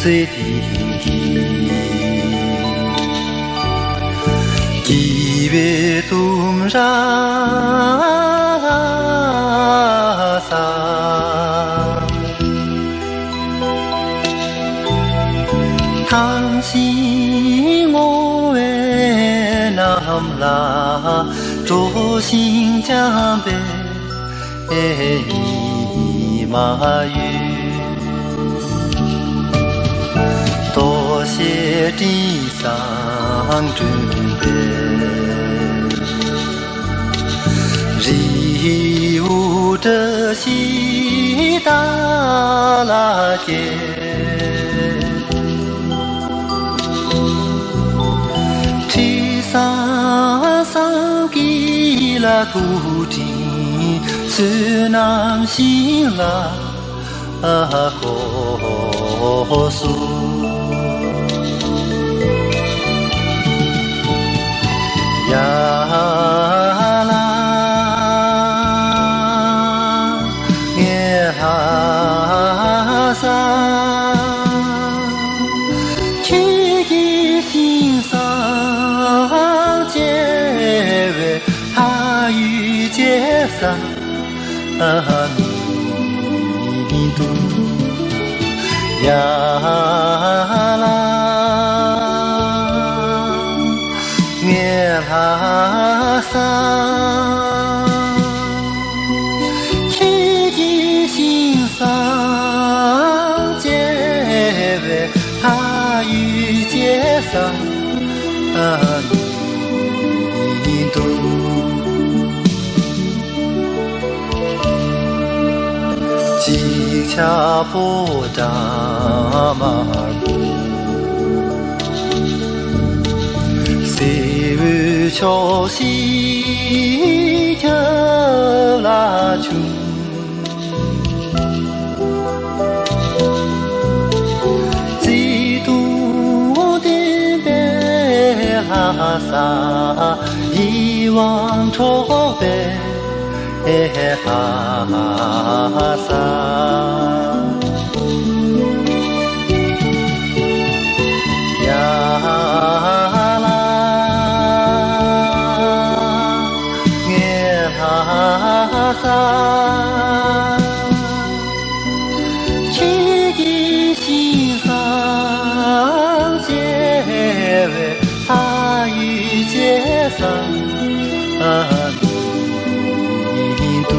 最的几位东山上，唐心我为南拉，着心江北一马语。多谢地上准备，日无这西达拉街，提上上给了土地，是南新了国苏。呀啦，耶哈桑，天地心上结为他与结上弥多呀啦。哈桑，天地心上结为他与结上弥多，几恰波扎马古。潮汐跳拉出，几度的白哈萨，一望朝北哈萨。天地心上结为他与结上弥多。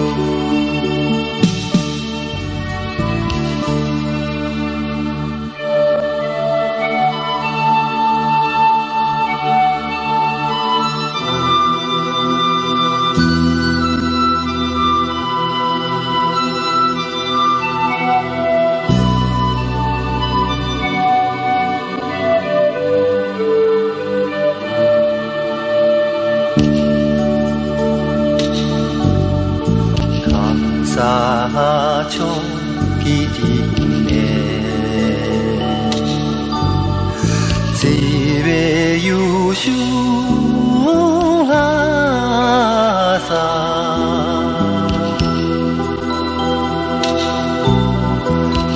沙丘比地内，这位优秀拉萨，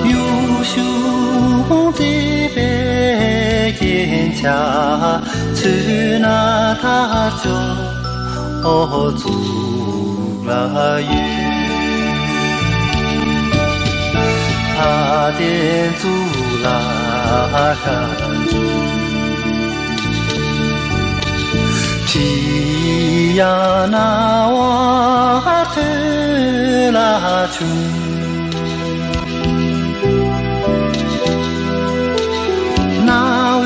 优秀这位坚强，去那他就做了雨。他的祖拉汉族，提呀那瓦特拉楚，那位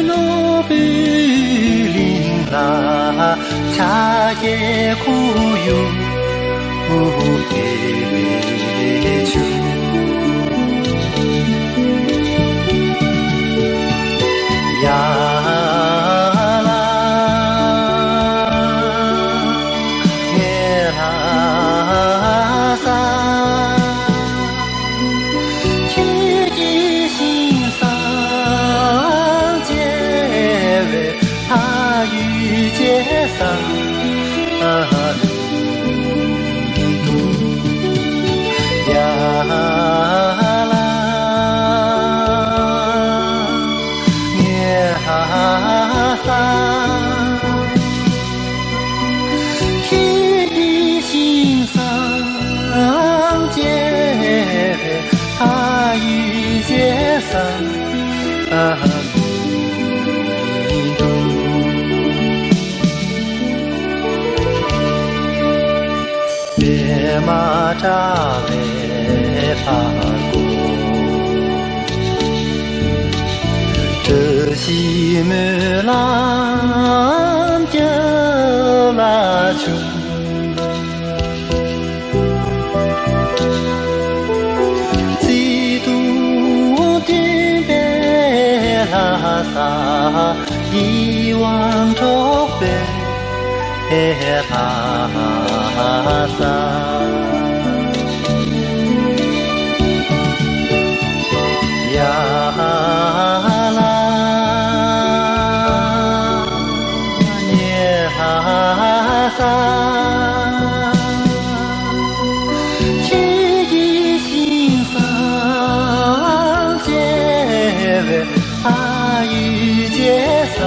诺贝林拉，他也苦有给出。呀啦，耶哈桑，天地心上结为他与结上弥多呀啦。扎为法国，这西门郎就拉出，西都的白拉萨，一望着北。拉萨，呀啦，耶哈萨，曲意心上结为阿育结上。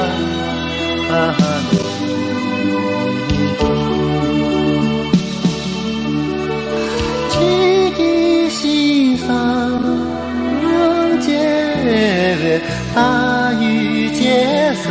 阿育结上。